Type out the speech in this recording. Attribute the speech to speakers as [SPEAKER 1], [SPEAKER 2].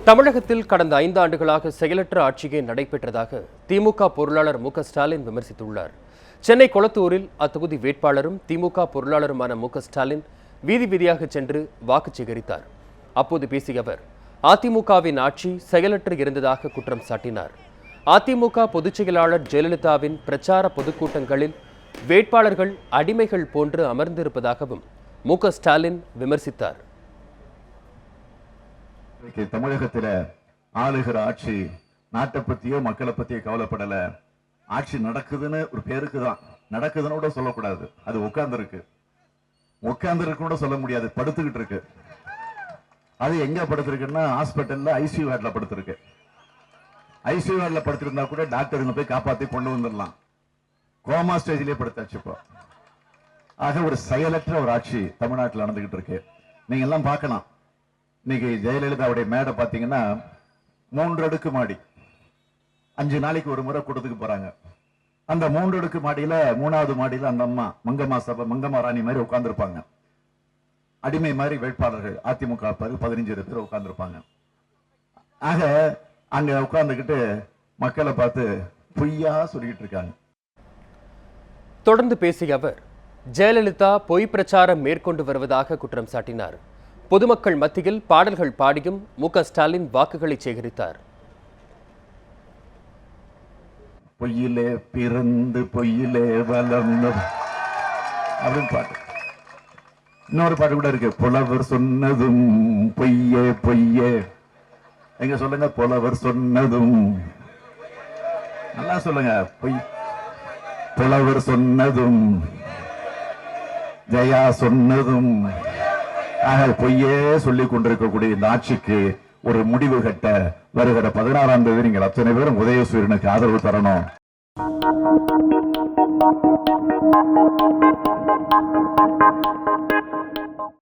[SPEAKER 1] தமிழகத்தில் கடந்த 5 ஆண்டுகளாக செயலற்ற ஆட்சியே நடைபெற்றதாக திமுக பொருளாளர் மு.க.ஸ்டாலின் விமர்சித்துள்ளார். சென்னை கொளத்தூரில் அத்தொகுதி வேட்பாளரும் திமுக பொருளாளருமான மு.க.ஸ்டாலின் வீதி வீதியாக சென்று வாக்கு சேகரித்தார். அப்போது பேசிய அவர், அதிமுகவின் ஆட்சி செயலற்று இருந்ததாக குற்றம் சாட்டினார். அதிமுக பொதுச் செயலாளர் ஜெயலலிதாவின் பிரச்சார பொதுக்கூட்டங்களில் வேட்பாளர்கள் அடிமைகள் போன்று அமர்ந்திருப்பதாகவும் மு.க.ஸ்டாலின் விமர்சித்தார்.
[SPEAKER 2] தமிழகத்தில் ஆளுகிற ஆட்சி நாட்டை பத்தியோ மக்களை பத்தியோ கவலைப்படல. ஆட்சி நடக்குதுன்னு ஒரு பேருக்கு தான், நடக்குதுன்னு கூட சொல்லக்கூடாது. அது உட்கார்ந்து இருக்கு கூட சொல்ல முடியாது, படுத்துக்கிட்டு இருக்கு. அது எங்க படுத்திருக்குன்னா ஹாஸ்பிட்டல்ல ஐசியூ வார்டுல படுத்திருக்கு. ஐசியூ வார்டுல படுத்திருந்தா கூட டாக்டருங்க போய் காப்பாத்தி கொண்டு வந்துடலாம். கோமா ஸ்டேஜ்லயே படுத்தாச்சு. இப்போ ஆக ஒரு செயலற்ற ஒரு ஆட்சி தமிழ்நாட்டில் நடந்துகிட்டு இருக்கு. நீங்க எல்லாம் பார்க்கலாம். இன்னைக்கு ஜெயலலிதாவுடைய மேடை பார்த்தீங்கன்னா 3 அடுக்கு மாடி, 5 நாளைக்கு ஒரு முறை கூட்டத்துக்கு போறாங்க. அந்த 3 அடுக்கு மாடியில 3வது மாடியில அந்த அம்மா மங்கம்மா ராணி மாதிரி உட்கார்ந்துருப்பாங்க. அடிமை மாதிரி வேட்பாளர்கள் அதிமுக 15 பேர் உட்கார்ந்துருப்பாங்க. ஆக அங்க உட்கார்ந்துக்கிட்டு மக்களை பார்த்து பொய்யா சொல்லிட்டு இருக்காங்க.
[SPEAKER 1] தொடர்ந்து பேசிய அவர், ஜெயலலிதா பொய் பிரச்சாரம் மேற்கொண்டு வருவதாக குற்றம் சாட்டினார். பொதுமக்கள் மத்தியில் பாடல்கள் பாடியும் மு.க.ஸ்டாலின் வாக்குகளை சேகரித்தார்.
[SPEAKER 2] பொய்யிலே பிறந்து பொய்யிலே வளர்ந்து அப்படின்னு பாட்டு. இன்னொரு பாட்டு கூட இருக்கு, புலவர் சொன்னதும் பொய்யே பொய்யே. எங்க சொல்லுங்க, புலவர் சொன்னதும் நல்லா சொல்லுங்க. பொய் புலவர் சொன்னதும் ஜெயா சொன்னதும் பொய்யே சொல்லிக் கொண்டிருக்கக்கூடிய இந்த ஆட்சிக்கு ஒரு முடிவு கட்ட வருகிற 16ஆம் தேதி நீங்கள் அத்தனை பேரும் உதயசூரியனுக்கு ஆதரவு தரணும்.